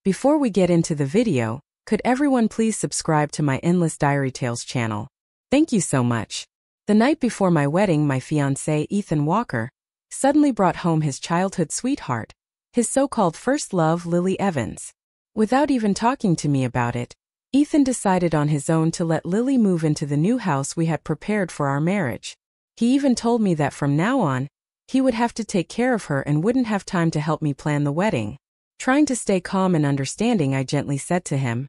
Before we get into the video, could everyone please subscribe to my Endless Diary Tales channel? Thank you so much. The night before my wedding, my fiancé, Ethan Walker, suddenly brought home his childhood sweetheart, his so-called first love, Lily Evans. Without even talking to me about it, Ethan decided on his own to let Lily move into the new house we had prepared for our marriage. He even told me that from now on, he would have to take care of her and wouldn't have time to help me plan the wedding. Trying to stay calm and understanding, I gently said to him,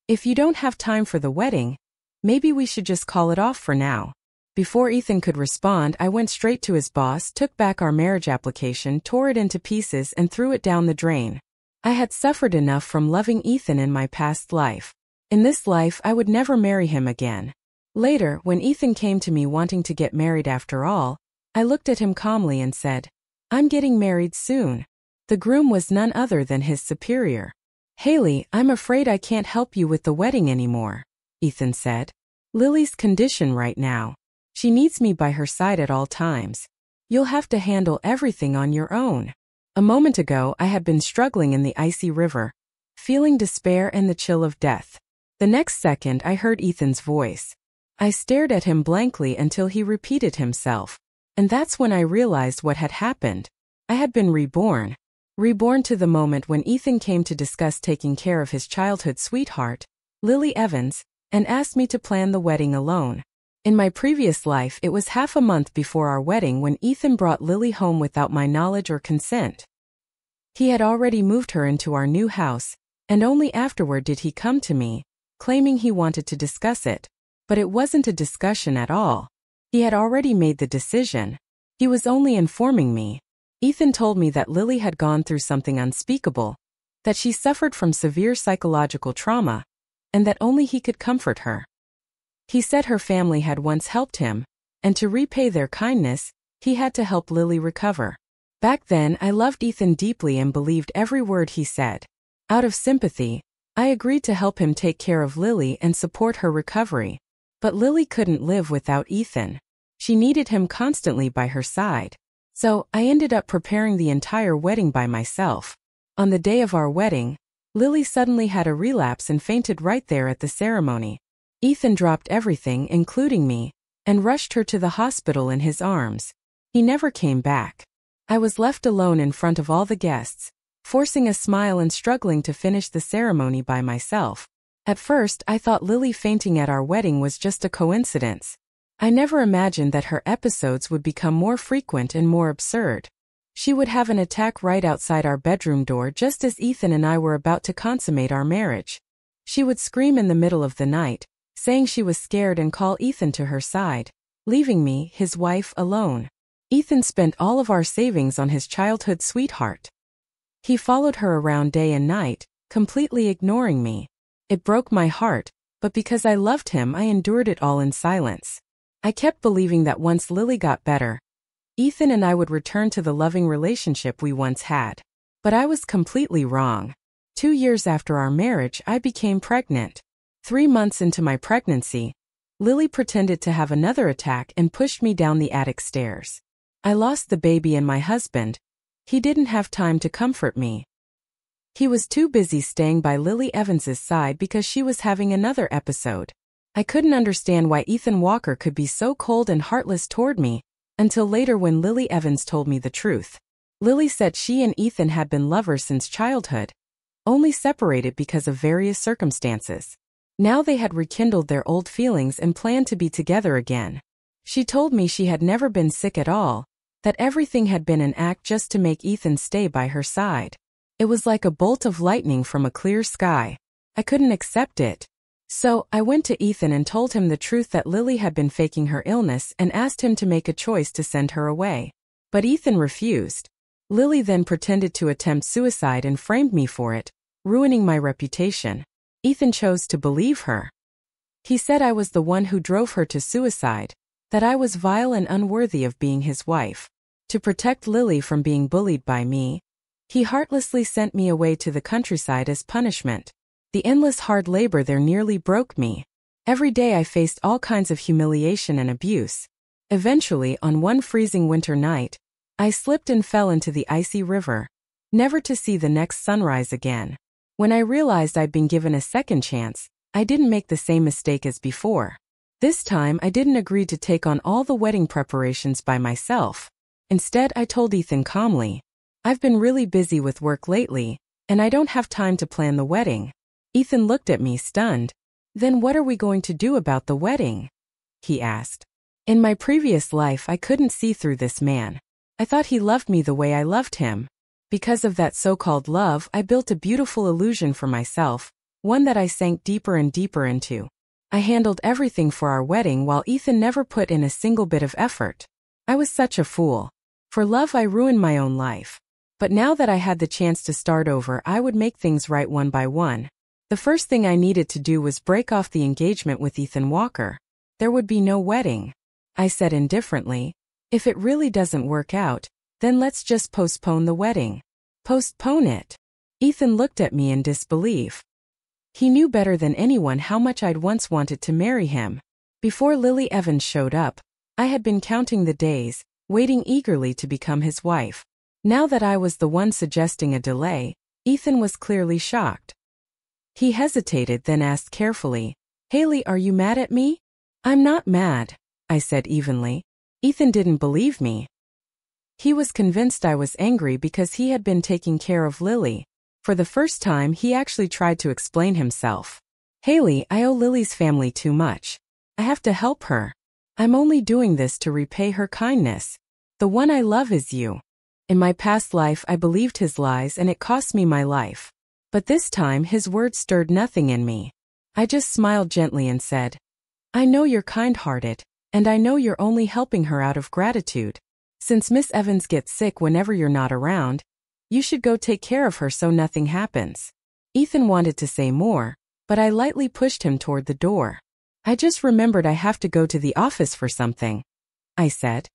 "If you don't have time for the wedding, maybe we should just call it off for now." Before Ethan could respond, I went straight to his boss, took back our marriage application, tore it into pieces, and threw it down the drain. I had suffered enough from loving Ethan in my past life. In this life, I would never marry him again. Later, when Ethan came to me wanting to get married after all, I looked at him calmly and said, "I'm getting married soon." The groom was none other than his superior. "Haley, I'm afraid I can't help you with the wedding anymore," Ethan said. "Lily's condition right now. She needs me by her side at all times. You'll have to handle everything on your own." A moment ago, I had been struggling in the icy river, feeling despair and the chill of death. The next second, I heard Ethan's voice. I stared at him blankly until he repeated himself. And that's when I realized what had happened. I had been reborn. Reborn to the moment when Ethan came to discuss taking care of his childhood sweetheart, Lily Evans, and asked me to plan the wedding alone. In my previous life, it was half a month before our wedding when Ethan brought Lily home without my knowledge or consent. He had already moved her into our new house, and only afterward did he come to me, claiming he wanted to discuss it. But it wasn't a discussion at all. He had already made the decision. He was only informing me. Ethan told me that Lily had gone through something unspeakable, that she suffered from severe psychological trauma, and that only he could comfort her. He said her family had once helped him, and to repay their kindness, he had to help Lily recover. Back then, I loved Ethan deeply and believed every word he said. Out of sympathy, I agreed to help him take care of Lily and support her recovery. But Lily couldn't live without Ethan. She needed him constantly by her side. So, I ended up preparing the entire wedding by myself. On the day of our wedding, Lily suddenly had a relapse and fainted right there at the ceremony. Ethan dropped everything, including me, and rushed her to the hospital in his arms. He never came back. I was left alone in front of all the guests, forcing a smile and struggling to finish the ceremony by myself. At first, I thought Lily fainting at our wedding was just a coincidence. I never imagined that her episodes would become more frequent and more absurd. She would have an attack right outside our bedroom door just as Ethan and I were about to consummate our marriage. She would scream in the middle of the night, saying she was scared, and call Ethan to her side, leaving me, his wife, alone. Ethan spent all of our savings on his childhood sweetheart. He followed her around day and night, completely ignoring me. It broke my heart, but because I loved him, I endured it all in silence. I kept believing that once Lily got better, Ethan and I would return to the loving relationship we once had. But I was completely wrong. 2 years after our marriage, I became pregnant. 3 months into my pregnancy, Lily pretended to have another attack and pushed me down the attic stairs. I lost the baby and my husband. He didn't have time to comfort me. He was too busy staying by Lily Evans's side because she was having another episode. I couldn't understand why Ethan Walker could be so cold and heartless toward me, until later when Lily Evans told me the truth. Lily said she and Ethan had been lovers since childhood, only separated because of various circumstances. Now they had rekindled their old feelings and planned to be together again. She told me she had never been sick at all, that everything had been an act just to make Ethan stay by her side. It was like a bolt of lightning from a clear sky. I couldn't accept it. So, I went to Ethan and told him the truth, that Lily had been faking her illness, and asked him to make a choice to send her away. But Ethan refused. Lily then pretended to attempt suicide and framed me for it, ruining my reputation. Ethan chose to believe her. He said I was the one who drove her to suicide, that I was vile and unworthy of being his wife. To protect Lily from being bullied by me, he heartlessly sent me away to the countryside as punishment. The endless hard labor there nearly broke me. Every day I faced all kinds of humiliation and abuse. Eventually, on one freezing winter night, I slipped and fell into the icy river, never to see the next sunrise again. When I realized I'd been given a second chance, I didn't make the same mistake as before. This time, I didn't agree to take on all the wedding preparations by myself. Instead, I told Ethan calmly, "I've been really busy with work lately, and I don't have time to plan the wedding." Ethan looked at me stunned. "Then what are we going to do about the wedding?" he asked. In my previous life, I couldn't see through this man. I thought he loved me the way I loved him. Because of that so-called love, I built a beautiful illusion for myself, one that I sank deeper and deeper into. I handled everything for our wedding while Ethan never put in a single bit of effort. I was such a fool. For love, I ruined my own life. But now that I had the chance to start over, I would make things right one by one. The first thing I needed to do was break off the engagement with Ethan Walker. There would be no wedding. I said indifferently, "If it really doesn't work out, then let's just postpone the wedding." "Postpone it?" Ethan looked at me in disbelief. He knew better than anyone how much I'd once wanted to marry him. Before Lily Evans showed up, I had been counting the days, waiting eagerly to become his wife. Now that I was the one suggesting a delay, Ethan was clearly shocked. He hesitated, then asked carefully, "Haley, are you mad at me?" "I'm not mad," I said evenly. Ethan didn't believe me. He was convinced I was angry because he had been taking care of Lily. For the first time, he actually tried to explain himself. "Haley, I owe Lily's family too much. I have to help her. I'm only doing this to repay her kindness. The one I love is you. In my past life, I believed his lies and it cost me my life. But this time, his words stirred nothing in me. I just smiled gently and said, I know you're kind-hearted, and I know you're only helping her out of gratitude. Since Miss Evans gets sick whenever you're not around, you should go take care of her so nothing happens." Ethan wanted to say more, but I lightly pushed him toward the door. "I just remembered I have to go to the office for something," I said.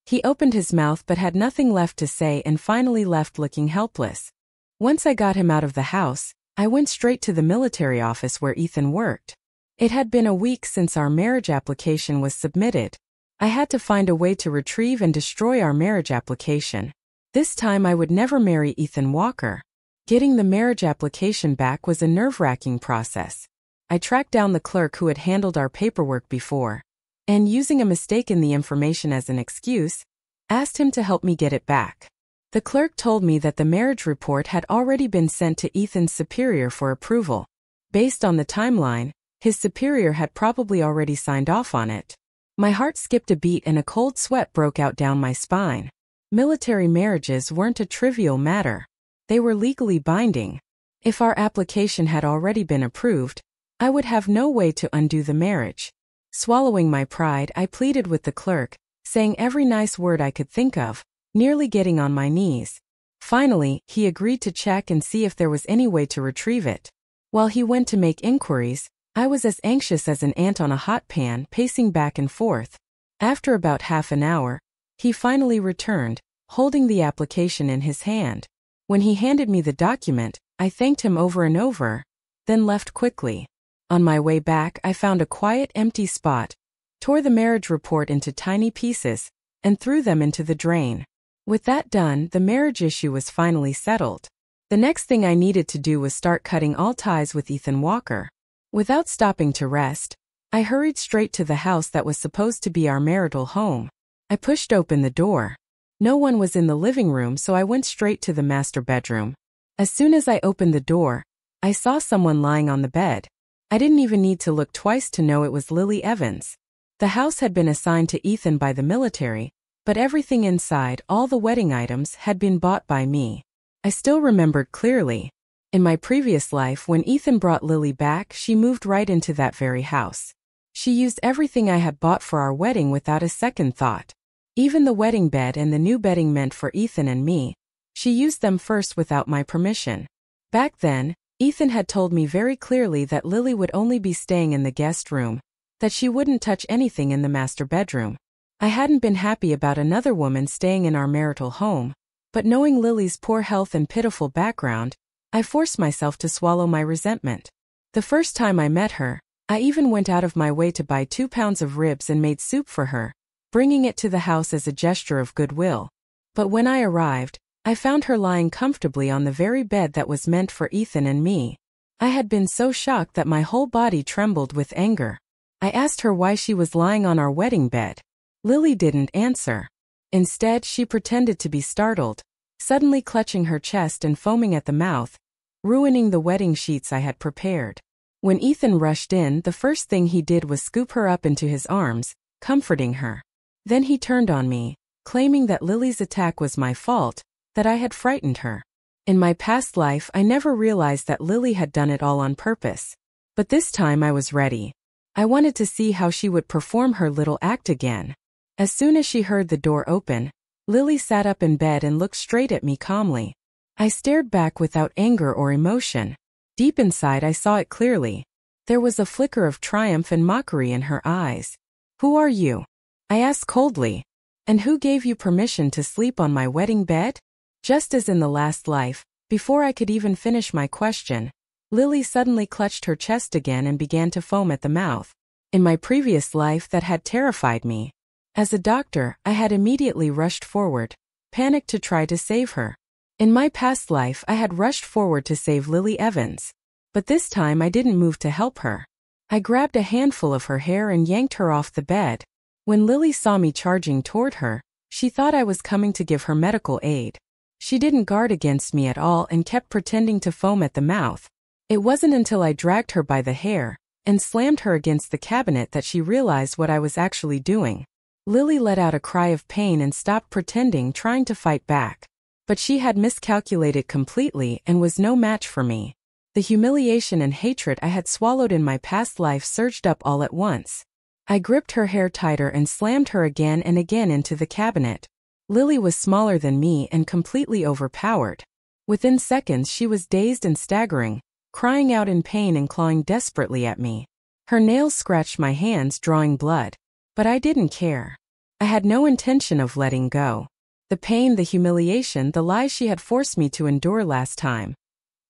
He opened his mouth but had nothing left to say and finally left looking helpless. Once I got him out of the house, I went straight to the military office where Ethan worked. It had been a week since our marriage application was submitted. I had to find a way to retrieve and destroy our marriage application. This time I would never marry Ethan Walker. Getting the marriage application back was a nerve-wracking process. I tracked down the clerk who had handled our paperwork before, and using a mistake in the information as an excuse, asked him to help me get it back. The clerk told me that the marriage report had already been sent to Ethan's superior for approval. Based on the timeline, his superior had probably already signed off on it. My heart skipped a beat and a cold sweat broke out down my spine. Military marriages weren't a trivial matter. They were legally binding. If our application had already been approved, I would have no way to undo the marriage. Swallowing my pride, I pleaded with the clerk, saying every nice word I could think of, nearly getting on my knees. Finally, he agreed to check and see if there was any way to retrieve it. While he went to make inquiries, I was as anxious as an ant on a hot pan, pacing back and forth. After about half an hour, he finally returned, holding the application in his hand. When he handed me the document, I thanked him over and over, then left quickly. On my way back, I found a quiet, empty spot, tore the marriage report into tiny pieces, and threw them into the drain. With that done, the marriage issue was finally settled. The next thing I needed to do was start cutting all ties with Ethan Walker. Without stopping to rest, I hurried straight to the house that was supposed to be our marital home. I pushed open the door. No one was in the living room, so I went straight to the master bedroom. As soon as I opened the door, I saw someone lying on the bed. I didn't even need to look twice to know it was Lily Evans. The house had been assigned to Ethan by the military, but everything inside, all the wedding items, had been bought by me. I still remembered clearly. In my previous life, when Ethan brought Lily back, she moved right into that very house. She used everything I had bought for our wedding without a second thought. Even the wedding bed and the new bedding meant for Ethan and me. She used them first without my permission. Back then, Ethan had told me very clearly that Lily would only be staying in the guest room, that she wouldn't touch anything in the master bedroom. I hadn't been happy about another woman staying in our marital home, but knowing Lily's poor health and pitiful background, I forced myself to swallow my resentment. The first time I met her, I even went out of my way to buy 2 pounds of ribs and made soup for her, bringing it to the house as a gesture of goodwill. But when I arrived, I found her lying comfortably on the very bed that was meant for Ethan and me. I had been so shocked that my whole body trembled with anger. I asked her why she was lying on our wedding bed. Lily didn't answer. Instead, she pretended to be startled, suddenly clutching her chest and foaming at the mouth, ruining the wedding sheets I had prepared. When Ethan rushed in, the first thing he did was scoop her up into his arms, comforting her. Then he turned on me, claiming that Lily's attack was my fault, that I had frightened her. In my past life, I never realized that Lily had done it all on purpose. But this time I was ready. I wanted to see how she would perform her little act again. As soon as she heard the door open, Lily sat up in bed and looked straight at me calmly. I stared back without anger or emotion. Deep inside, I saw it clearly. There was a flicker of triumph and mockery in her eyes. "Who are you?" I asked coldly. "And who gave you permission to sleep on my wedding bed?" Just as in the last life, before I could even finish my question, Lily suddenly clutched her chest again and began to foam at the mouth. In my previous life, that had terrified me. As a doctor, I had immediately rushed forward, panicked to try to save her. In my past life, I had rushed forward to save Lily Evans. But this time I didn't move to help her. I grabbed a handful of her hair and yanked her off the bed. When Lily saw me charging toward her, she thought I was coming to give her medical aid. She didn't guard against me at all and kept pretending to foam at the mouth. It wasn't until I dragged her by the hair and slammed her against the cabinet that she realized what I was actually doing. Lily let out a cry of pain and stopped pretending, trying to fight back. But she had miscalculated completely and was no match for me. The humiliation and hatred I had swallowed in my past life surged up all at once. I gripped her hair tighter and slammed her again and again into the cabinet. Lily was smaller than me and completely overpowered. Within seconds, she was dazed and staggering, crying out in pain and clawing desperately at me. Her nails scratched my hands, drawing blood. But I didn't care. I had no intention of letting go. The pain, the humiliation, the lies she had forced me to endure last time.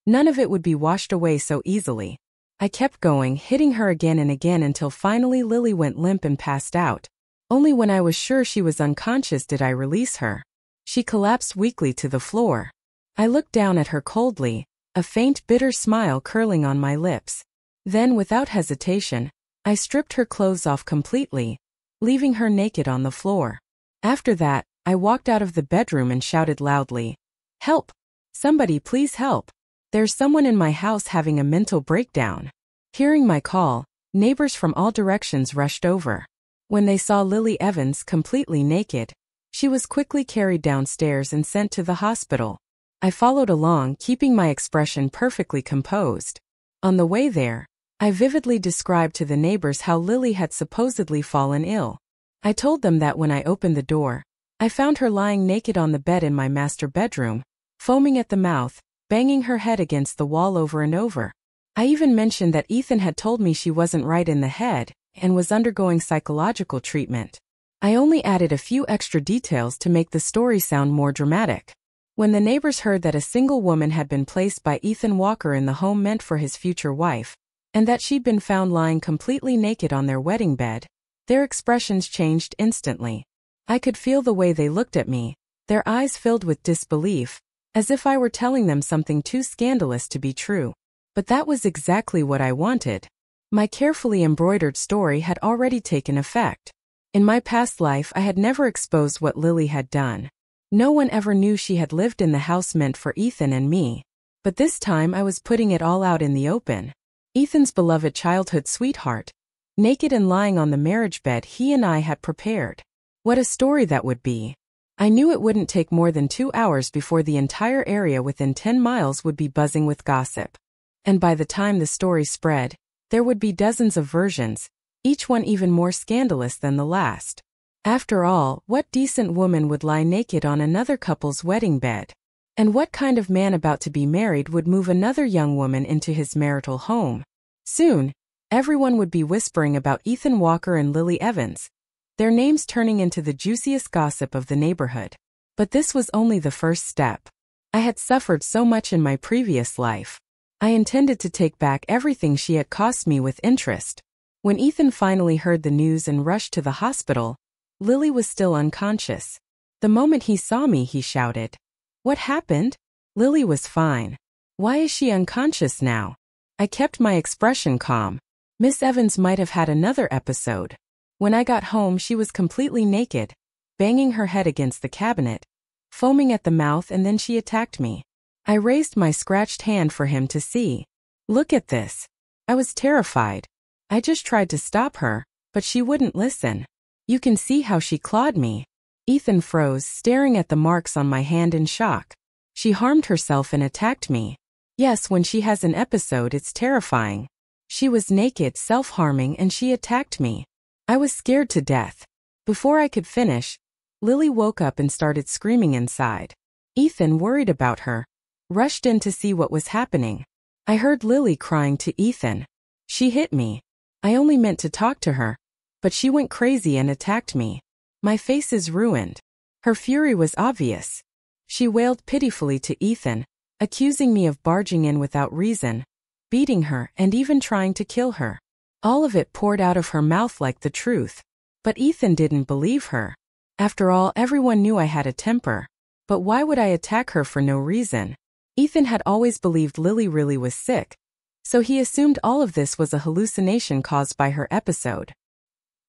None of it would be washed away so easily. I kept going, hitting her again and again until finally Lily went limp and passed out. Only when I was sure she was unconscious did I release her. She collapsed weakly to the floor. I looked down at her coldly, a faint, bitter smile curling on my lips. Then, without hesitation, I stripped her clothes off completely, leaving her naked on the floor. After that, I walked out of the bedroom and shouted loudly, "Help! Somebody please help! There's someone in my house having a mental breakdown." Hearing my call, neighbors from all directions rushed over. When they saw Lily Evans completely naked, she was quickly carried downstairs and sent to the hospital. I followed along, keeping my expression perfectly composed. On the way there, I vividly described to the neighbors how Lily had supposedly fallen ill. I told them that when I opened the door, I found her lying naked on the bed in my master bedroom, foaming at the mouth, banging her head against the wall over and over. I even mentioned that Ethan had told me she wasn't right in the head and was undergoing psychological treatment. I only added a few extra details to make the story sound more dramatic. When the neighbors heard that a single woman had been placed by Ethan Walker in the home meant for his future wife, and that she'd been found lying completely naked on their wedding bed, their expressions changed instantly. I could feel the way they looked at me, their eyes filled with disbelief, as if I were telling them something too scandalous to be true. But that was exactly what I wanted. My carefully embroidered story had already taken effect. In my past life, I had never exposed what Lily had done. No one ever knew she had lived in the house meant for Ethan and me. But this time I was putting it all out in the open. Ethan's beloved childhood sweetheart, naked and lying on the marriage bed he and I had prepared. What a story that would be. I knew it wouldn't take more than 2 hours before the entire area within 10 miles would be buzzing with gossip. And by the time the story spread, there would be dozens of versions, each one even more scandalous than the last. After all, what decent woman would lie naked on another couple's wedding bed? And what kind of man about to be married would move another young woman into his marital home? Soon, everyone would be whispering about Ethan Walker and Lily Evans, their names turning into the juiciest gossip of the neighborhood. But this was only the first step. I had suffered so much in my previous life. I intended to take back everything she had cost me with interest. When Ethan finally heard the news and rushed to the hospital, Lily was still unconscious. The moment he saw me, he shouted, What happened? Lily was fine. Why is she unconscious now? I kept my expression calm. Miss Evans might have had another episode. When I got home, she was completely naked, banging her head against the cabinet, foaming at the mouth, and then she attacked me. I raised my scratched hand for him to see. Look at this. I was terrified. I just tried to stop her, but she wouldn't listen. You can see how she clawed me. Ethan froze, staring at the marks on my hand in shock. She harmed herself and attacked me. Yes, when she has an episode, it's terrifying. She was naked, self-harming, and she attacked me. I was scared to death. Before I could finish, Lily woke up and started screaming inside. Ethan, worried about her, rushed in to see what was happening. I heard Lily crying to Ethan. She hit me. I only meant to talk to her, but she went crazy and attacked me. My face is ruined. Her fury was obvious. She wailed pitifully to Ethan, accusing me of barging in without reason, beating her, and even trying to kill her. All of it poured out of her mouth like the truth. But Ethan didn't believe her. After all, everyone knew I had a temper. But why would I attack her for no reason? Ethan had always believed Lily really was sick, so he assumed all of this was a hallucination caused by her episode.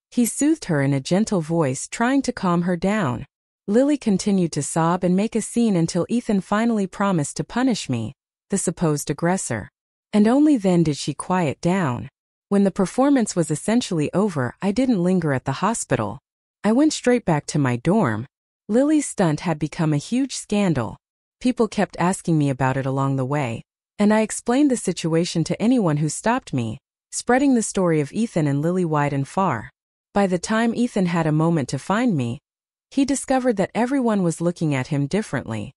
He soothed her in a gentle voice, trying to calm her down. Lily continued to sob and make a scene until Ethan finally promised to punish me, the supposed aggressor. And only then did she quiet down. When the performance was essentially over, I didn't linger at the hospital. I went straight back to my dorm. Lily's stunt had become a huge scandal. People kept asking me about it along the way, and I explained the situation to anyone who stopped me, spreading the story of Ethan and Lily wide and far. By the time Ethan had a moment to find me, he discovered that everyone was looking at him differently.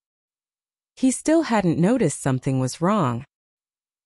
He still hadn't noticed something was wrong.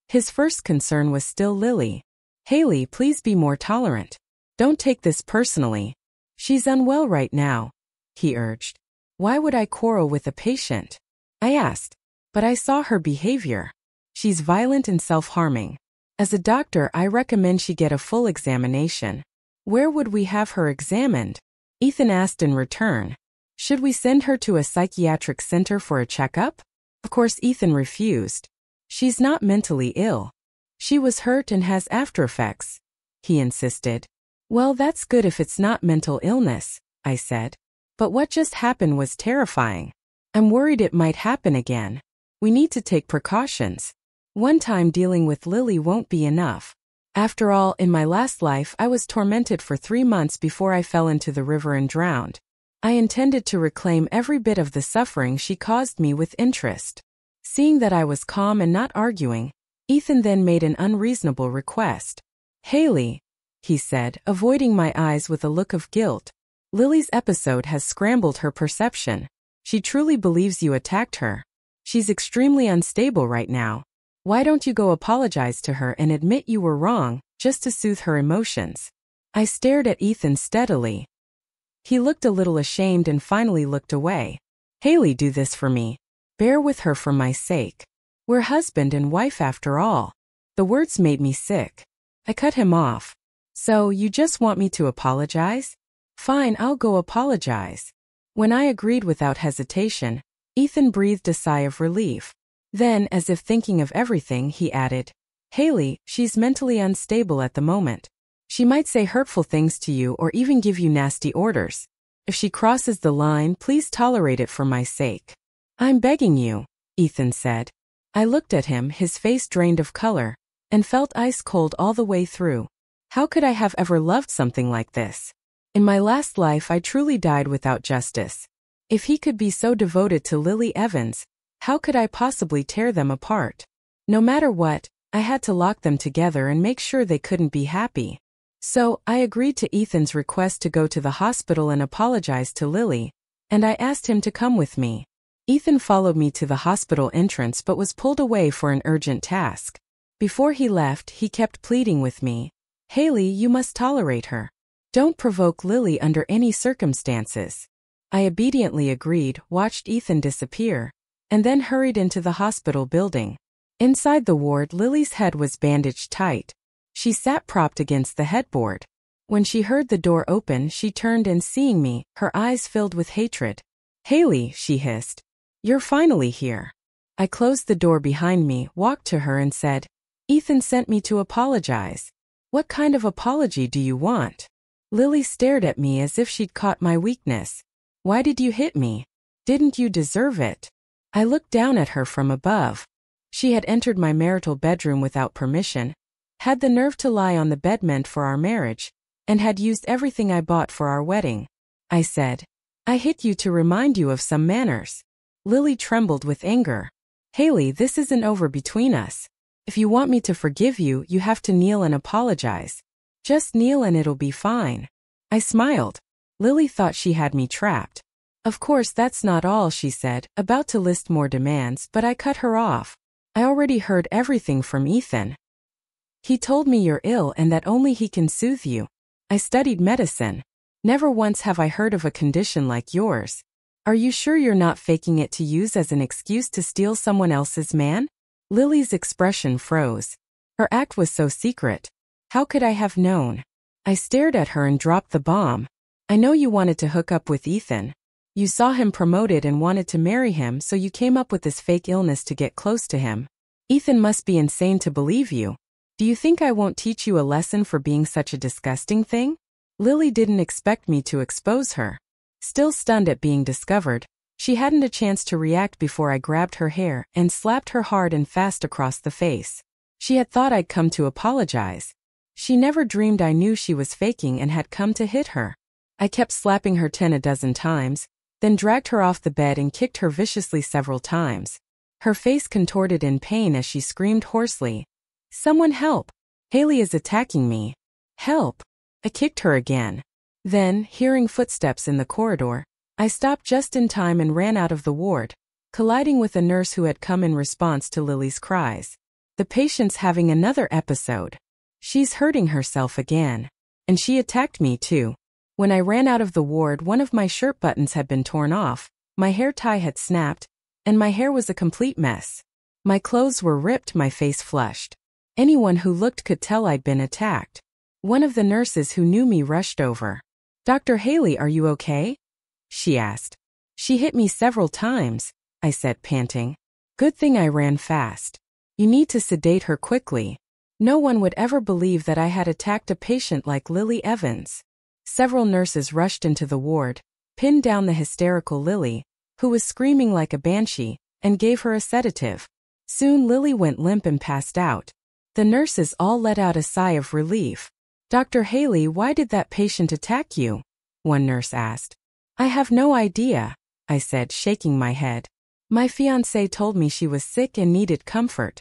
His first concern was still Lily. Haley, please be more tolerant. Don't take this personally. She's unwell right now, he urged. Why would I quarrel with a patient? I asked. But I saw her behavior. She's violent and self-harming. As a doctor, I recommend she get a full examination. Where would we have her examined? Ethan asked in return. Should we send her to a psychiatric center for a checkup? Of course, Ethan refused. She's not mentally ill. She was hurt and has after effects, he insisted. Well, that's good if it's not mental illness, I said. But what just happened was terrifying. I'm worried it might happen again. We need to take precautions. One time dealing with Lily won't be enough. After all, in my last life, I was tormented for 3 months before I fell into the river and drowned. I intended to reclaim every bit of the suffering she caused me with interest. Seeing that I was calm and not arguing, Ethan then made an unreasonable request. Haley, he said, avoiding my eyes with a look of guilt. Lily's episode has scrambled her perception. She truly believes you attacked her. She's extremely unstable right now. Why don't you go apologize to her and admit you were wrong, just to soothe her emotions? I stared at Ethan steadily. He looked a little ashamed and finally looked away. Haley, do this for me. Bear with her for my sake. We're husband and wife after all. The words made me sick. I cut him off. So, you just want me to apologize? Fine, I'll go apologize. When I agreed without hesitation, Ethan breathed a sigh of relief. Then, as if thinking of everything, he added, Haley, she's mentally unstable at the moment. She might say hurtful things to you or even give you nasty orders. If she crosses the line, please tolerate it for my sake. I'm begging you, Ethan said. I looked at him, his face drained of color, and felt ice cold all the way through. How could I have ever loved something like this? In my last life, I truly died without justice. If he could be so devoted to Lily Evans, how could I possibly tear them apart? No matter what, I had to lock them together and make sure they couldn't be happy. So, I agreed to Ethan's request to go to the hospital and apologize to Lily, and I asked him to come with me. Ethan followed me to the hospital entrance but was pulled away for an urgent task. Before he left, he kept pleading with me. Haley, you must tolerate her. Don't provoke Lily under any circumstances. I obediently agreed, watched Ethan disappear, and then hurried into the hospital building. Inside the ward, Lily's head was bandaged tight. She sat propped against the headboard. When she heard the door open, she turned and seeing me, her eyes filled with hatred. Haley, she hissed. You're finally here. I closed the door behind me, walked to her and said, Ethan sent me to apologize. What kind of apology do you want? Lily stared at me as if she'd caught my weakness. Why did you hit me? Didn't you deserve it? I looked down at her from above. She had entered my marital bedroom without permission, had the nerve to lie on the bed meant for our marriage, and had used everything I bought for our wedding. I said, I hit you to remind you of some manners. Lily trembled with anger. Haley, this isn't over between us. If you want me to forgive you, you have to kneel and apologize. Just kneel and it'll be fine. I smiled. Lily thought she had me trapped. Of course that's not all, she said, about to list more demands, but I cut her off. I already heard everything from Ethan. He told me you're ill and that only he can soothe you. I studied medicine. Never once have I heard of a condition like yours. Are you sure you're not faking it to use as an excuse to steal someone else's man? Lily's expression froze. Her act was so secret. How could I have known? I stared at her and dropped the bomb. I know you wanted to hook up with Ethan. You saw him promoted and wanted to marry him, so you came up with this fake illness to get close to him. Ethan must be insane to believe you. Do you think I won't teach you a lesson for being such a disgusting thing? Lily didn't expect me to expose her. Still stunned at being discovered, she hadn't a chance to react before I grabbed her hair and slapped her hard and fast across the face. She had thought I'd come to apologize. She never dreamed I knew she was faking and had come to hit her. I kept slapping her 10 times, then dragged her off the bed and kicked her viciously several times. Her face contorted in pain as she screamed hoarsely, Someone help! Haley is attacking me. Help! I kicked her again. Then, hearing footsteps in the corridor, I stopped just in time and ran out of the ward, colliding with a nurse who had come in response to Lily's cries. The patient's having another episode. She's hurting herself again. And she attacked me too. When I ran out of the ward, one of my shirt buttons had been torn off, my hair tie had snapped, and my hair was a complete mess. My clothes were ripped, my face flushed. Anyone who looked could tell I'd been attacked. One of the nurses who knew me rushed over. Dr. Haley, are you okay? She asked. She hit me several times, I said, panting. Good thing I ran fast. You need to sedate her quickly. No one would ever believe that I had attacked a patient like Lily Evans. Several nurses rushed into the ward, pinned down the hysterical Lily, who was screaming like a banshee, and gave her a sedative. Soon Lily went limp and passed out. The nurses all let out a sigh of relief. Dr. Haley, why did that patient attack you? One nurse asked. I have no idea, I said, shaking my head. My fiancé told me she was sick and needed comfort.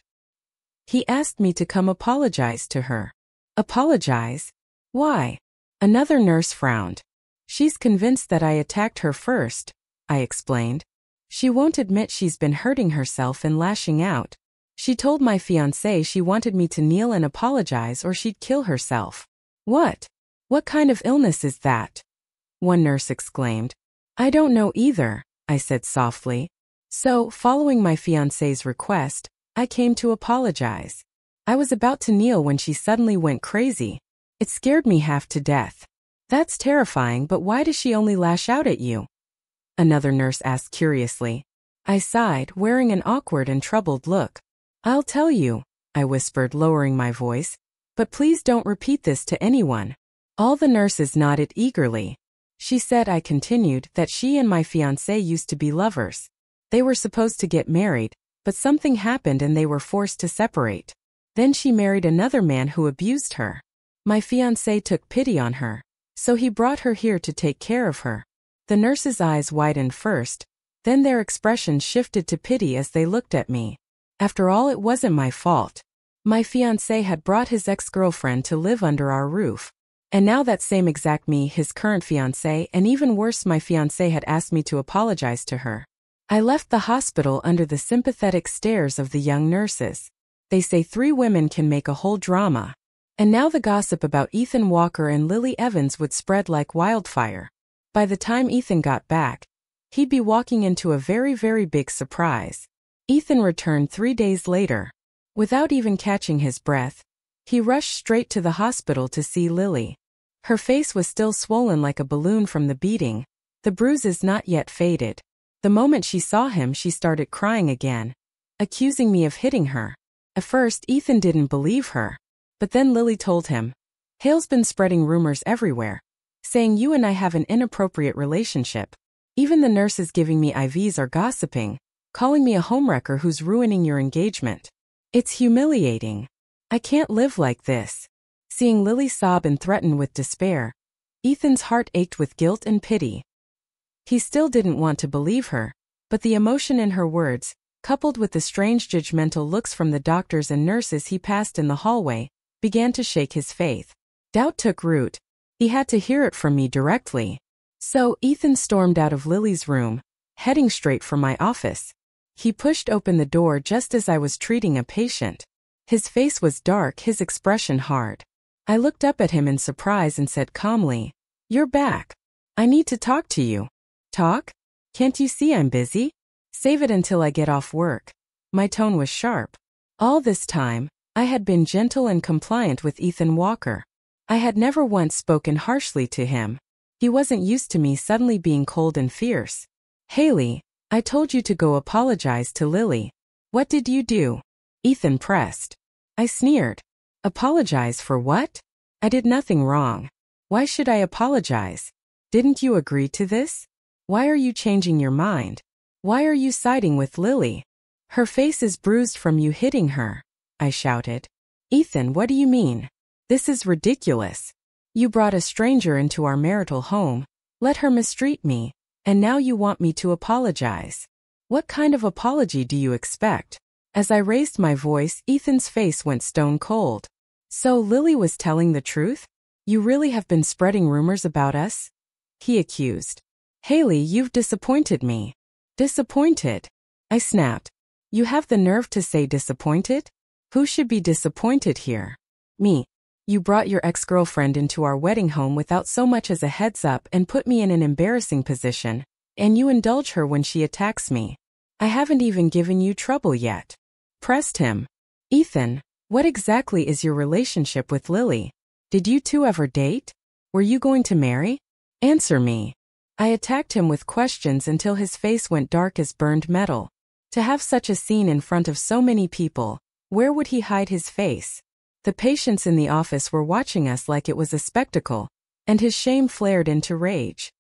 He asked me to come apologize to her. Apologize? Why? Another nurse frowned. She's convinced that I attacked her first, I explained. She won't admit she's been hurting herself and lashing out. She told my fiancé she wanted me to kneel and apologize or she'd kill herself. What? What kind of illness is that? One nurse exclaimed. I don't know either, I said softly. So, following my fiancé's request, I came to apologize. I was about to kneel when she suddenly went crazy. It scared me half to death. That's terrifying, but why does she only lash out at you? Another nurse asked curiously. I sighed, wearing an awkward and troubled look. I'll tell you, I whispered, lowering my voice, but please don't repeat this to anyone. All the nurses nodded eagerly. She said, I continued, that she and my fiancé used to be lovers. They were supposed to get married, but something happened and they were forced to separate. Then she married another man who abused her. My fiancé took pity on her, so he brought her here to take care of her. The nurses' eyes widened first, then their expression shifted to pity as they looked at me. After all, it wasn't my fault. My fiancé had brought his ex-girlfriend to live under our roof. And now that same exact me, his current fiancé, and even worse, my fiancé had asked me to apologize to her. I left the hospital under the sympathetic stares of the young nurses. They say 3 women can make a whole drama. And now the gossip about Ethan Walker and Lily Evans would spread like wildfire. By the time Ethan got back, he'd be walking into a very, very big surprise. Ethan returned 3 days later. Without even catching his breath, he rushed straight to the hospital to see Lily. Her face was still swollen like a balloon from the beating, the bruises not yet faded. The moment she saw him, she started crying again, accusing me of hitting her. At first, Ethan didn't believe her. But then Lily told him, "Hale's been spreading rumors everywhere, saying you and I have an inappropriate relationship. Even the nurses giving me IVs are gossiping, calling me a homewrecker who's ruining your engagement. It's humiliating. I can't live like this." Seeing Lily sob and threaten with despair, Ethan's heart ached with guilt and pity. He still didn't want to believe her, but the emotion in her words, coupled with the strange judgmental looks from the doctors and nurses he passed in the hallway, began to shake his faith. Doubt took root. He had to hear it from me directly. So Ethan stormed out of Lily's room, heading straight for my office. He pushed open the door just as I was treating a patient. His face was dark, his expression hard. I looked up at him in surprise and said calmly, "You're back. I need to talk to you." "Talk? Can't you see I'm busy? Save it until I get off work." My tone was sharp. All this time, I had been gentle and compliant with Ethan Walker. I had never once spoken harshly to him. He wasn't used to me suddenly being cold and fierce. "Haley, I told you to go apologize to Lily. What did you do?" Ethan pressed. I sneered. "Apologize for what? I did nothing wrong. Why should I apologize? Didn't you agree to this? Why are you changing your mind? Why are you siding with Lily? Her face is bruised from you hitting her," I shouted. "Ethan, what do you mean? This is ridiculous. You brought a stranger into our marital home, let her mistreat me, and now you want me to apologize. What kind of apology do you expect?" As I raised my voice, Ethan's face went stone cold. "So Lily was telling the truth? You really have been spreading rumors about us?" he accused. "Haley, you've disappointed me." "Disappointed?" I snapped. "You have the nerve to say disappointed? Who should be disappointed here?" "Me. You brought your ex-girlfriend into our wedding home without so much as a heads up and put me in an embarrassing position, and you indulge her when she attacks me. I haven't even given you trouble yet." Pressed him. "Ethan, what exactly is your relationship with Lily? Did you two ever date? Were you going to marry? Answer me." I attacked him with questions until his face went dark as burned metal. To have such a scene in front of so many people, where would he hide his face? The patients in the office were watching us like it was a spectacle, and his shame flared into rage.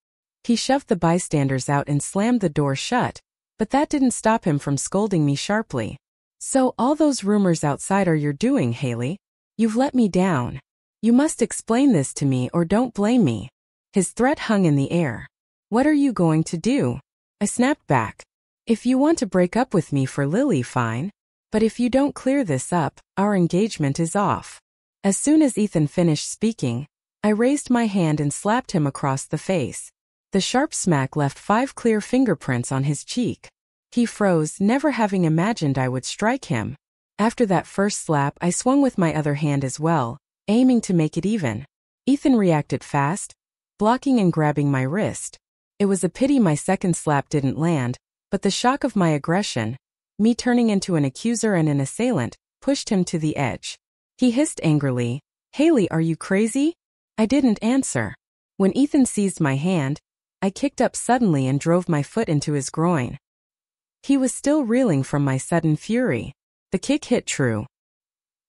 He shoved the bystanders out and slammed the door shut, but that didn't stop him from scolding me sharply. "So all those rumors outside are your doing, Haley? You've let me down. You must explain this to me or don't blame me." His threat hung in the air. "What are you going to do?" I snapped back. "If you want to break up with me for Lily, fine. But if you don't clear this up, our engagement is off." As soon as Ethan finished speaking, I raised my hand and slapped him across the face. The sharp smack left 5 clear fingerprints on his cheek. He froze, never having imagined I would strike him. After that first slap, I swung with my other hand as well, aiming to make it even. Ethan reacted fast, blocking and grabbing my wrist. It was a pity my second slap didn't land, but the shock of my aggression, me turning into an accuser and an assailant, pushed him to the edge. He hissed angrily, "Haley, are you crazy?" I didn't answer. When Ethan seized my hand, I kicked up suddenly and drove my foot into his groin. He was still reeling from my sudden fury. The kick hit true.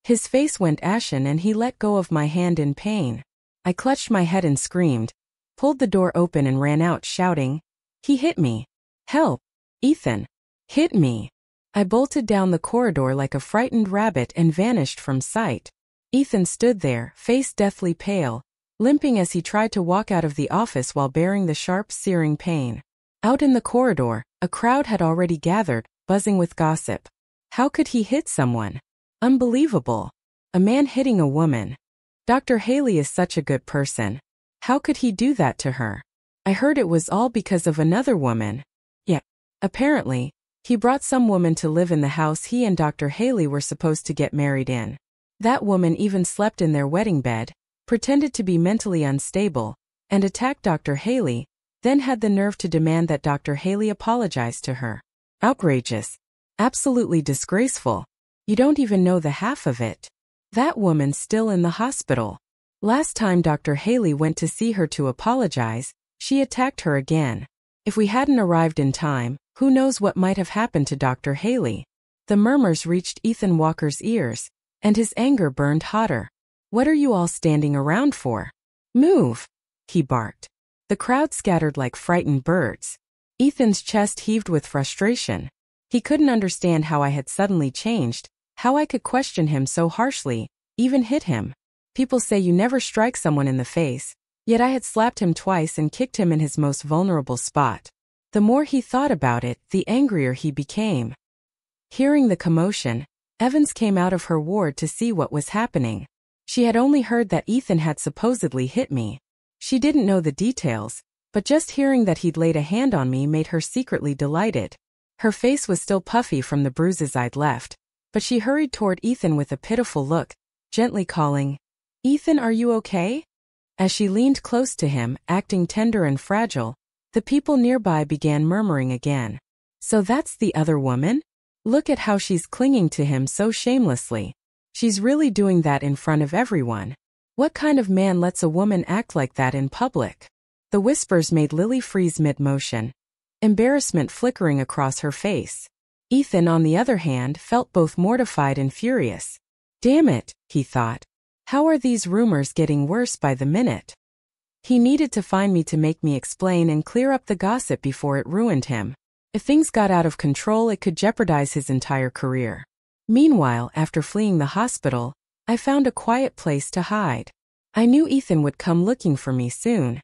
His face went ashen and he let go of my hand in pain. I clutched my head and screamed, pulled the door open and ran out shouting, "He hit me! Help! Ethan! Hit me!" I bolted down the corridor like a frightened rabbit and vanished from sight. Ethan stood there, face deathly pale, limping as he tried to walk out of the office while bearing the sharp, searing pain. Out in the corridor, a crowd had already gathered, buzzing with gossip. How could he hit someone? Unbelievable. A man hitting a woman. Dr. Haley is such a good person. How could he do that to her? I heard it was all because of another woman. Yeah. Apparently, he brought some woman to live in the house he and Dr. Haley were supposed to get married in. That woman even slept in their wedding bed, pretended to be mentally unstable, and attacked Dr. Haley, then had the nerve to demand that Dr. Haley apologize to her. Outrageous. Absolutely disgraceful. You don't even know the half of it. That woman's still in the hospital. Last time Dr. Haley went to see her to apologize, she attacked her again. If we hadn't arrived in time, Who knows what might have happened to Dr. Haley? The murmurs reached Ethan Walker's ears, and his anger burned hotter. What are you all standing around for? Move! He barked. The crowd scattered like frightened birds. Ethan's chest heaved with frustration. He couldn't understand how I had suddenly changed, how I could question him so harshly, even hit him. People say you never strike someone in the face, yet I had slapped him twice and kicked him in his most vulnerable spot. The more he thought about it, the angrier he became. Hearing the commotion, Evans came out of her ward to see what was happening. She had only heard that Ethan had supposedly hit me. She didn't know the details, but just hearing that he'd laid a hand on me made her secretly delighted. Her face was still puffy from the bruises I'd left, but she hurried toward Ethan with a pitiful look, gently calling, "Ethan, are you okay?" As she leaned close to him, acting tender and fragile, the people nearby began murmuring again. So that's the other woman? Look at how she's clinging to him so shamelessly. She's really doing that in front of everyone. What kind of man lets a woman act like that in public? The whispers made Lily freeze mid-motion, embarrassment flickering across her face. Ethan, on the other hand, felt both mortified and furious. Damn it, he thought. How are these rumors getting worse by the minute? He needed to find me to make me explain and clear up the gossip before it ruined him. If things got out of control, it could jeopardize his entire career. Meanwhile, after fleeing the hospital, I found a quiet place to hide. I knew Ethan would come looking for me soon.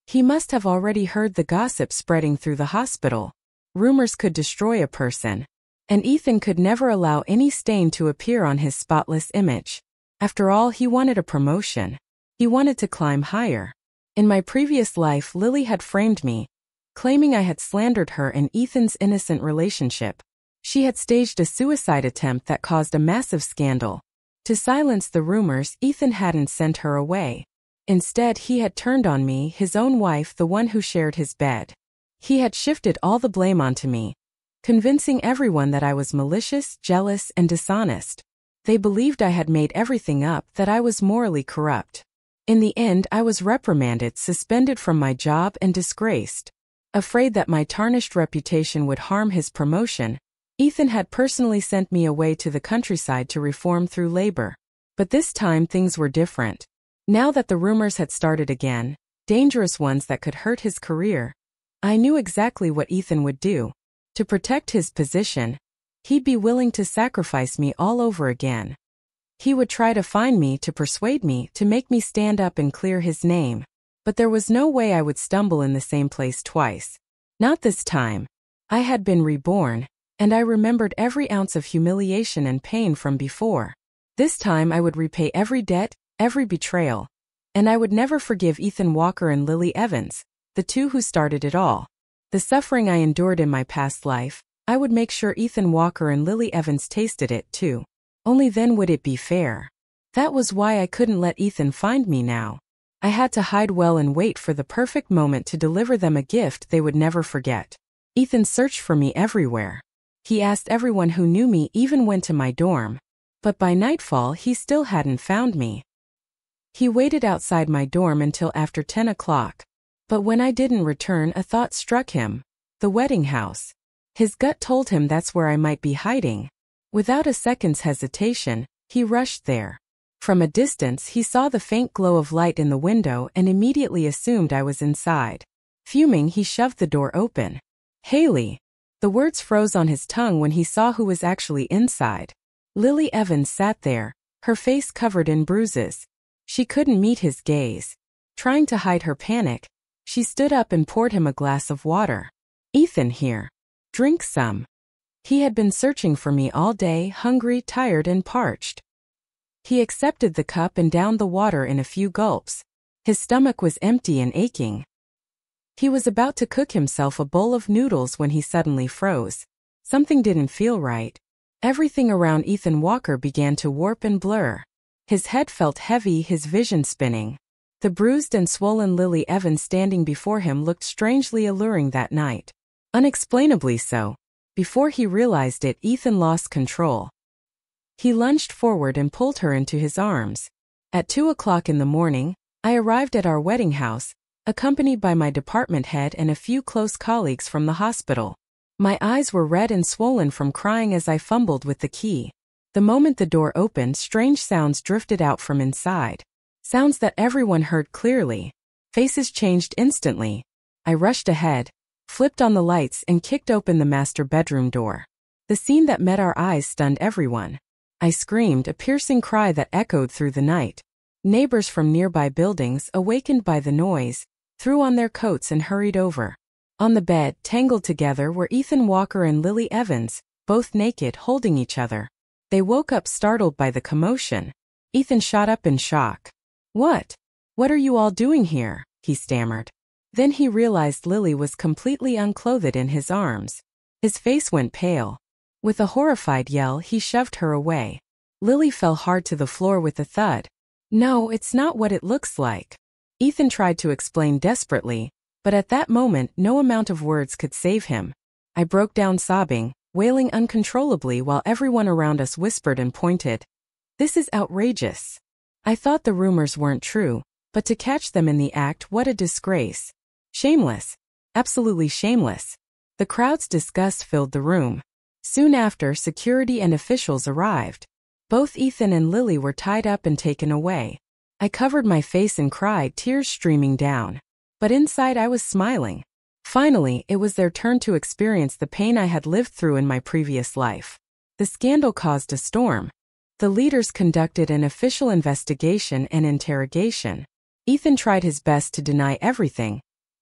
He must have already heard the gossip spreading through the hospital. Rumors could destroy a person, and Ethan could never allow any stain to appear on his spotless image. After all, he wanted a promotion. He wanted to climb higher. In my previous life, Lily had framed me, claiming I had slandered her and Ethan's innocent relationship. She had staged a suicide attempt that caused a massive scandal. To silence the rumors, Ethan hadn't sent her away. Instead, he had turned on me, his own wife, the one who shared his bed. He had shifted all the blame onto me, convincing everyone that I was malicious, jealous, and dishonest. They believed I had made everything up, that I was morally corrupt. In the end, I was reprimanded, suspended from my job, and disgraced. Afraid that my tarnished reputation would harm his promotion, Ethan had personally sent me away to the countryside to reform through labor. But this time things were different. Now that the rumors had started again, dangerous ones that could hurt his career, I knew exactly what Ethan would do. To protect his position, he'd be willing to sacrifice me all over again. He would try to find me, to persuade me, to make me stand up and clear his name. But there was no way I would stumble in the same place twice. Not this time. I had been reborn, and I remembered every ounce of humiliation and pain from before. This time I would repay every debt, every betrayal. And I would never forgive Ethan Walker and Lily Evans, the two who started it all. The suffering I endured in my past life, I would make sure Ethan Walker and Lily Evans tasted it too. Only then would it be fair. That was why I couldn't let Ethan find me now. I had to hide well and wait for the perfect moment to deliver them a gift they would never forget. Ethan searched for me everywhere. He asked everyone who knew me, even went to my dorm. But by nightfall he still hadn't found me. He waited outside my dorm until after 10 o'clock. But when I didn't return, a thought struck him. The wedding house. His gut told him that's where I might be hiding. Without a second's hesitation, he rushed there. From a distance he saw the faint glow of light in the window and immediately assumed I was inside. Fuming, he shoved the door open. Haley! The words froze on his tongue when he saw who was actually inside. Lily Evans sat there, her face covered in bruises. She couldn't meet his gaze. Trying to hide her panic, she stood up and poured him a glass of water. Ethan, here. Drink some. He had been searching for me all day, hungry, tired, and parched. He accepted the cup and downed the water in a few gulps. His stomach was empty and aching. He was about to cook himself a bowl of noodles when he suddenly froze. Something didn't feel right. Everything around Ethan Walker began to warp and blur. His head felt heavy, his vision spinning. The bruised and swollen Lily Evans standing before him looked strangely alluring that night. Unexplainably so. Before he realized it, Ethan lost control. He lunged forward and pulled her into his arms. At 2 o'clock in the morning, I arrived at our wedding house, accompanied by my department head and a few close colleagues from the hospital. My eyes were red and swollen from crying as I fumbled with the key. The moment the door opened, strange sounds drifted out from inside. Sounds that everyone heard clearly. Faces changed instantly. I rushed ahead, flipped on the lights, and kicked open the master bedroom door. The scene that met our eyes stunned everyone. I screamed, a piercing cry that echoed through the night. Neighbors from nearby buildings, awakened by the noise, threw on their coats and hurried over. On the bed, tangled together, were Ethan Walker and Lily Evans, both naked, holding each other. They woke up startled by the commotion. Ethan shot up in shock. "What? What are you all doing here?" he stammered. Then he realized Lily was completely unclothed in his arms. His face went pale. With a horrified yell, he shoved her away. Lily fell hard to the floor with a thud. "No, it's not what it looks like." Ethan tried to explain desperately, but at that moment no amount of words could save him. I broke down sobbing, wailing uncontrollably while everyone around us whispered and pointed. "This is outrageous." I thought the rumors weren't true, but to catch them in the act, what a disgrace. Shameless. Absolutely shameless. The crowd's disgust filled the room. Soon after, security and officials arrived. Both Ethan and Lily were tied up and taken away. I covered my face and cried, tears streaming down. But inside I was smiling. Finally, it was their turn to experience the pain I had lived through in my previous life. The scandal caused a storm. The leaders conducted an official investigation and interrogation. Ethan tried his best to deny everything,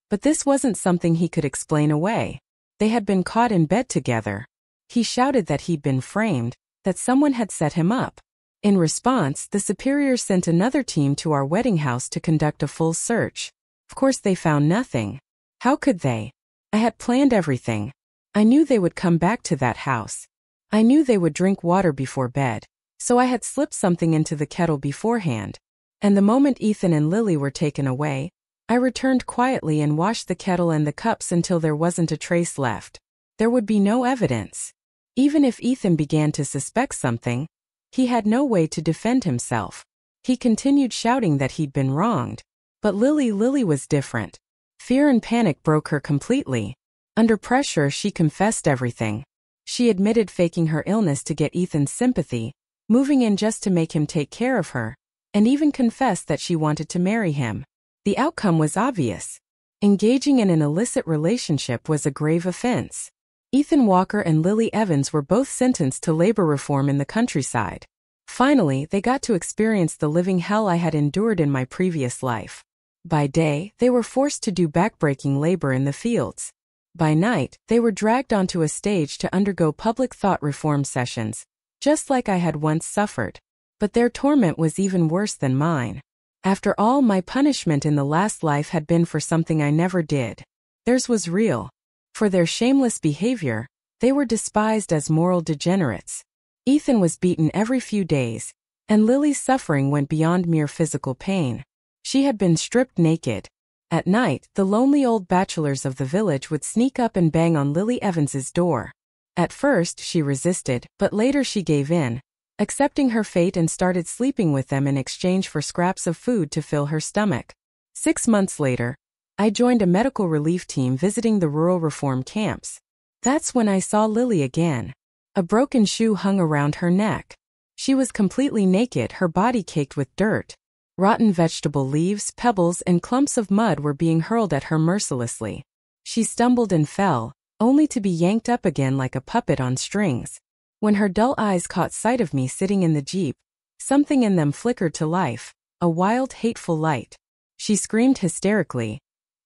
but this wasn't something he could explain away. They had been caught in bed together. He shouted that he'd been framed, that someone had set him up. In response, the superiors sent another team to our wedding house to conduct a full search. Of course, they found nothing. How could they? I had planned everything. I knew they would come back to that house. I knew they would drink water before bed, so I had slipped something into the kettle beforehand. And the moment Ethan and Lily were taken away, I returned quietly and washed the kettle and the cups until there wasn't a trace left. There would be no evidence. Even if Ethan began to suspect something, he had no way to defend himself. He continued shouting that he'd been wronged. But Lily was different. Fear and panic broke her completely. Under pressure, she confessed everything. She admitted faking her illness to get Ethan's sympathy, moving in just to make him take care of her, and even confessed that she wanted to marry him. The outcome was obvious. Engaging in an illicit relationship was a grave offense. Ethan Walker and Lily Evans were both sentenced to labor reform in the countryside. Finally, they got to experience the living hell I had endured in my previous life. By day, they were forced to do backbreaking labor in the fields. By night, they were dragged onto a stage to undergo public thought reform sessions, just like I had once suffered. But their torment was even worse than mine. After all, my punishment in the last life had been for something I never did. Theirs was real. For their shameless behavior, they were despised as moral degenerates. Ethan was beaten every few days, and Lily's suffering went beyond mere physical pain. She had been stripped naked. At night, the lonely old bachelors of the village would sneak up and bang on Lily Evans's door. At first, she resisted, but later she gave in, accepting her fate and started sleeping with them in exchange for scraps of food to fill her stomach. 6 months later, I joined a medical relief team visiting the rural reform camps. That's when I saw Lily again. A broken shoe hung around her neck. She was completely naked, her body caked with dirt. Rotten vegetable leaves, pebbles, and clumps of mud were being hurled at her mercilessly. She stumbled and fell, only to be yanked up again like a puppet on strings. When her dull eyes caught sight of me sitting in the jeep, something in them flickered to life, a wild, hateful light. She screamed hysterically.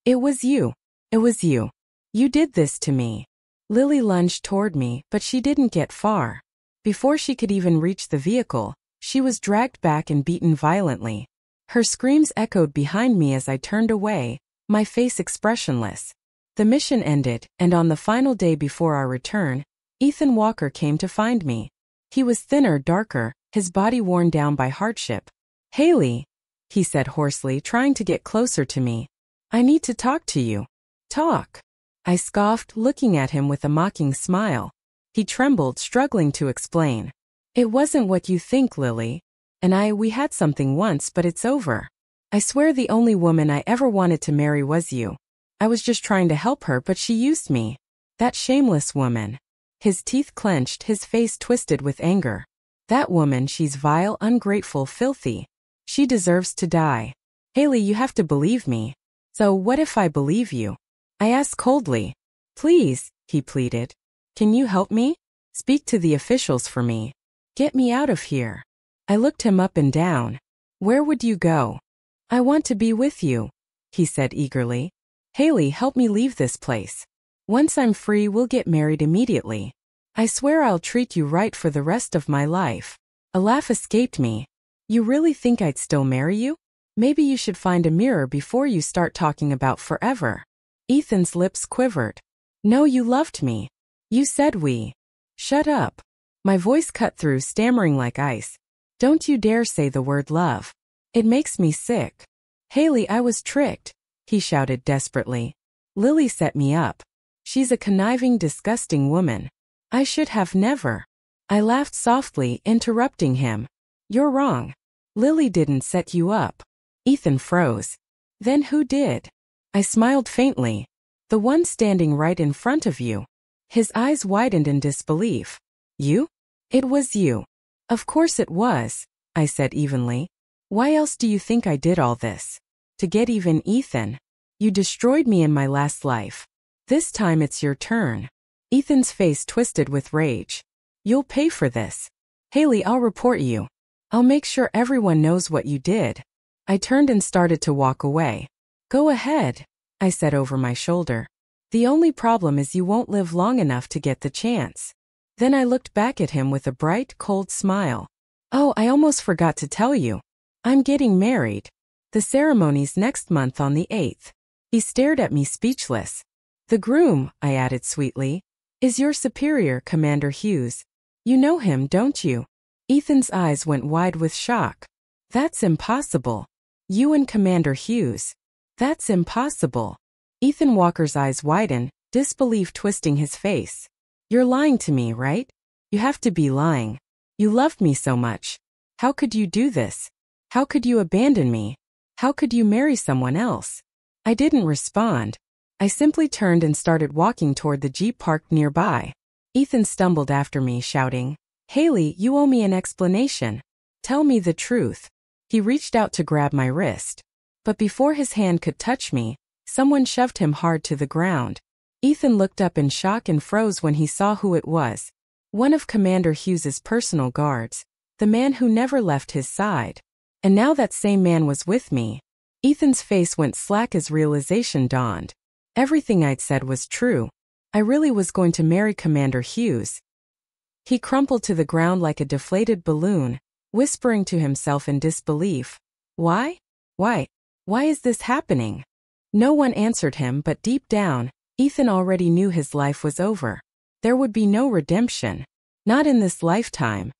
"It was you. It was you. You did this to me." Lily lunged toward me, but she didn't get far. Before she could even reach the vehicle, she was dragged back and beaten violently. Her screams echoed behind me as I turned away, my face expressionless. The mission ended, and on the final day before our return, Ethan Walker came to find me. He was thinner, darker, his body worn down by hardship. "Haley," he said hoarsely, trying to get closer to me. "I need to talk to you." "Talk?" I scoffed, looking at him with a mocking smile. He trembled, struggling to explain. "It wasn't what you think, Lily. We had something once, but it's over. I swear the only woman I ever wanted to marry was you. I was just trying to help her, but she used me." That shameless woman. His teeth clenched, his face twisted with anger. That woman, she's vile, ungrateful, filthy. She deserves to die. Haley, you have to believe me. So what if I believe you? I asked coldly. Please, he pleaded. Can you help me? Speak to the officials for me. Get me out of here. I looked him up and down. Where would you go? I want to be with you, he said eagerly. Haley, help me leave this place. Once I'm free, we'll get married immediately. I swear I'll treat you right for the rest of my life. A laugh escaped me. You really think I'd still marry you? Maybe you should find a mirror before you start talking about forever. Ethan's lips quivered. No, you loved me. You said we. Shut up. My voice cut through, stammering like ice. Don't you dare say the word love. It makes me sick. Haley, I was tricked, he shouted desperately. Lily set me up. She's a conniving, disgusting woman. I should have never. I laughed softly, interrupting him. You're wrong. Lily didn't set you up. Ethan froze. Then who did? I smiled faintly. The one standing right in front of you. His eyes widened in disbelief. You? It was you. Of course it was, I said evenly. Why else do you think I did all this? To get even, Ethan. You destroyed me in my last life. This time it's your turn. Ethan's face twisted with rage. You'll pay for this. Haley, I'll report you. I'll make sure everyone knows what you did. I turned and started to walk away. Go ahead, I said over my shoulder. The only problem is you won't live long enough to get the chance. Then I looked back at him with a bright, cold smile. Oh, I almost forgot to tell you. I'm getting married. The ceremony's next month on the 8th. He stared at me speechless. The groom, I added sweetly, is your superior, Commander Hughes. You know him, don't you? Ethan's eyes went wide with shock. That's impossible. You and Commander Hughes. That's impossible. Ethan Walker's eyes widened, disbelief twisting his face. You're lying to me, right? You have to be lying. You loved me so much. How could you do this? How could you abandon me? How could you marry someone else? I didn't respond. I simply turned and started walking toward the Jeep parked nearby. Ethan stumbled after me, shouting, Haley, you owe me an explanation. Tell me the truth. He reached out to grab my wrist. But before his hand could touch me, someone shoved him hard to the ground. Ethan looked up in shock and froze when he saw who it was. One of Commander Hughes's personal guards, the man who never left his side. And now that same man was with me. Ethan's face went slack as realization dawned. Everything I'd said was true. I really was going to marry Commander Hughes. He crumpled to the ground like a deflated balloon, whispering to himself in disbelief. Why? Why is this happening? No one answered him, but deep down, Ethan already knew his life was over. There would be no redemption. Not in this lifetime.